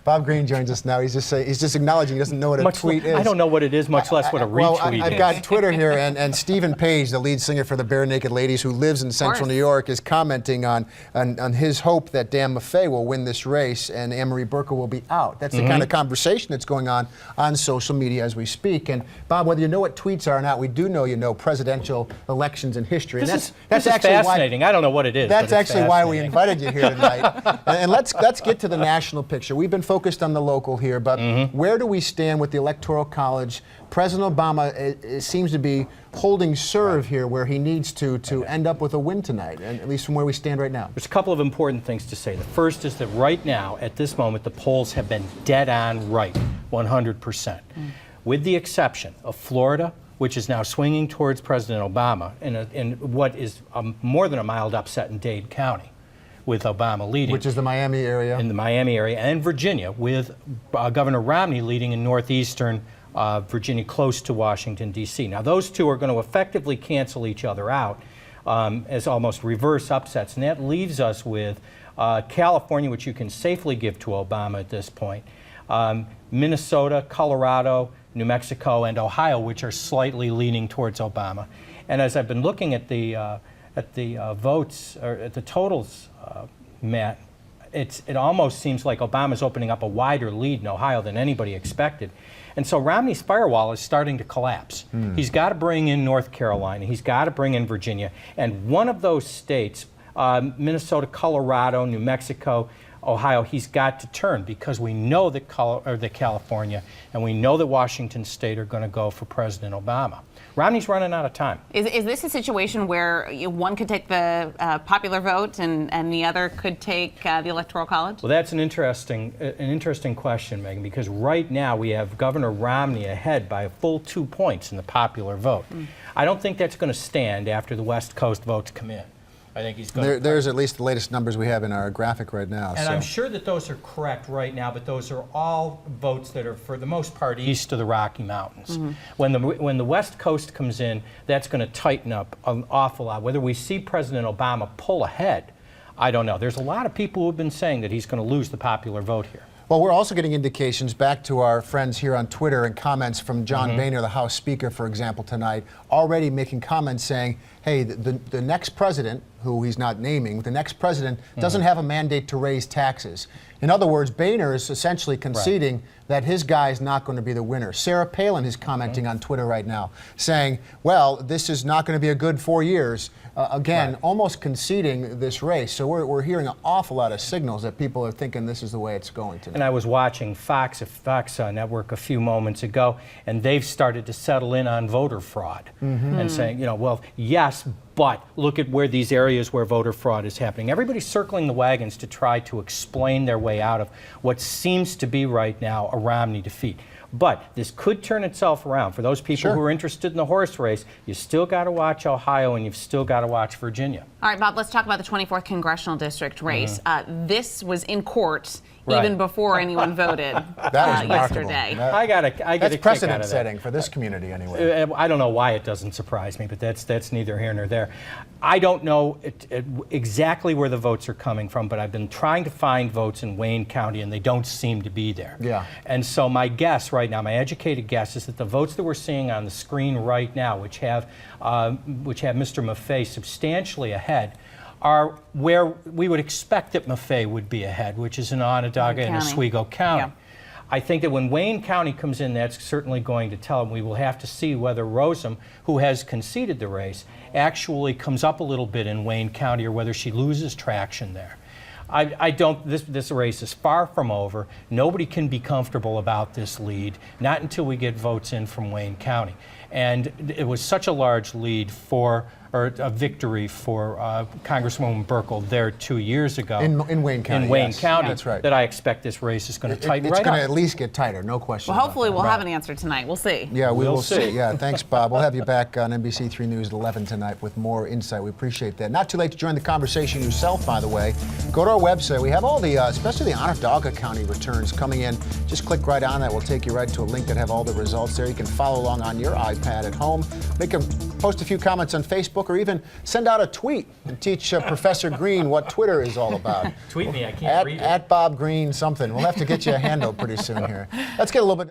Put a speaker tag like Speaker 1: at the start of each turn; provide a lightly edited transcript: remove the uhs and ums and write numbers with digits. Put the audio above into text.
Speaker 1: Bob Green joins us now. He's just acknowledging he doesn't know what a tweet is.
Speaker 2: I don't know what it is, much less what a retweet is.
Speaker 1: I've got Twitter here, and Stephen Page, the lead singer for the Bare Naked Ladies, who lives in Central New York, is commenting on his hope that Dan Maffei will win this race and Ann-Marie Buerkle will be out. That's the kind of conversation that's going on social media as we speak. And Bob, whether you know what tweets are or not, we do know you know presidential elections in history.
Speaker 2: This is actually fascinating. I don't know what it is.
Speaker 1: That's actually why we invited you here tonight. And let's get to the national picture. We've been focused on the local here, but where do we stand with the Electoral College? President Obama seems to be holding serve here where he needs to end up with a win tonight, and at least from where we stand right now.
Speaker 2: There's a couple of important things to say. The first is that right now, at this moment, the polls have been dead on right, 100%. With the exception of Florida, which is now swinging towards President Obama in what is more than a mild upset in Dade County, with Obama leading.
Speaker 1: Which is the Miami area.
Speaker 2: In the Miami area, and Virginia, with Governor Romney leading in northeastern Virginia, close to Washington, D.C. Now, those two are going to effectively cancel each other out as almost reverse upsets, and that leaves us with California, which you can safely give to Obama at this point, Minnesota, Colorado, New Mexico, and Ohio, which are slightly leaning towards Obama. And as I've been looking at the votes, or at the totals, Matt, it almost seems like Obama's opening up a wider lead in Ohio than anybody expected. And so Romney's firewall is starting to collapse. He's got to bring in North Carolina. He's got to bring in Virginia. And one of those states, Minnesota, Colorado, New Mexico, Ohio, he's got to turn, because we know that California and we know that Washington State are going to go for President Obama. Romney's running out of time.
Speaker 3: Is this a situation where one could take the popular vote and the other could take the Electoral College?
Speaker 2: Well, that's an interesting question, Megan, because right now we have Governor Romney ahead by a full 2 points in the popular vote. I don't think that's going to stand after the West Coast votes come in. I think he's going
Speaker 1: There's at least the latest numbers we have in our graphic right now.
Speaker 2: And I'm sure that those are correct right now, but those are all votes that are, for the most part, east of the Rocky Mountains. When the West Coast comes in, that's going to tighten up an awful lot. Whether we see President Obama pull ahead, I don't know. There's a lot of people who have been saying that he's going to lose the popular vote here.
Speaker 1: Well, we're also getting indications back to our friends here on Twitter and comments from John Boehner, the House Speaker, for example, tonight, already making comments saying, hey, the next president, who he's not naming, the next president doesn't have a mandate to raise taxes. In other words, Boehner is essentially conceding that his guy is not going to be the winner. Sarah Palin is commenting on Twitter right now, saying, well, this is not going to be a good 4 years. Again, almost conceding this race. So we're hearing an awful lot of signals that people are thinking this is the way it's going to.
Speaker 2: And I was watching Fox Network a few moments ago, and they've started to settle in on voter fraud and saying, well, yes, but look at where these areas where voter fraud is happening. Everybody's circling the wagons to try to explain their way out of what seems to be right now a Romney defeat. But this could turn itself around. For those people who are interested in the horse race, you still got to watch Ohio and you've still got to watch Virginia.
Speaker 3: All right, Bob, let's talk about the 24th Congressional District race. This was in court even before anyone voted yesterday.
Speaker 1: That's precedent setting for this community anyway.
Speaker 2: I don't know why it doesn't surprise me, but that's neither here nor there. I don't know exactly where the votes are coming from, but I've been trying to find votes in Wayne County, and they don't seem to be there. And so my guess right now, my educated guess, is that the votes that we're seeing on the screen right now, which have Mr. Maffei substantially ahead, are where we would expect that Maffei would be ahead, which is in Onondaga and Oswego County. I think that when Wayne County comes in, that's certainly going to tell him. We will have to see whether Rossum, who has conceded the race, actually comes up a little bit in Wayne County, or whether she loses traction there. This race is far from over. Nobody can be comfortable about this lead, not until we get votes in from Wayne County. And it was such a large lead or a victory for Congresswoman Buerkle there 2 years ago.
Speaker 1: In Wayne County.
Speaker 2: In Wayne County.
Speaker 1: That's right.
Speaker 2: That I expect this race is going to tighten
Speaker 1: It's
Speaker 2: right
Speaker 1: going to
Speaker 2: up.
Speaker 1: at least get tighter, no question.
Speaker 3: Well, hopefully we'll have an answer tonight. We'll see.
Speaker 1: Yeah, we will see. Yeah, thanks, Bob. We'll have you back on NBC3 News at 11 tonight with more insight. We appreciate that. Not too late to join the conversation yourself, by the way. Go to our website. We have all the, especially the Onondaga County returns coming in. Just click right on that. We'll take you right to a link that have all the results there. You can follow along on your iPad at home. Post a few comments on Facebook. Facebook, or even send out a tweet and teach Professor Green what Twitter is all about.
Speaker 2: Tweet me, I can't read it.
Speaker 1: At Bob Green something. We'll have to get you a handle pretty soon here. Let's get a little bit.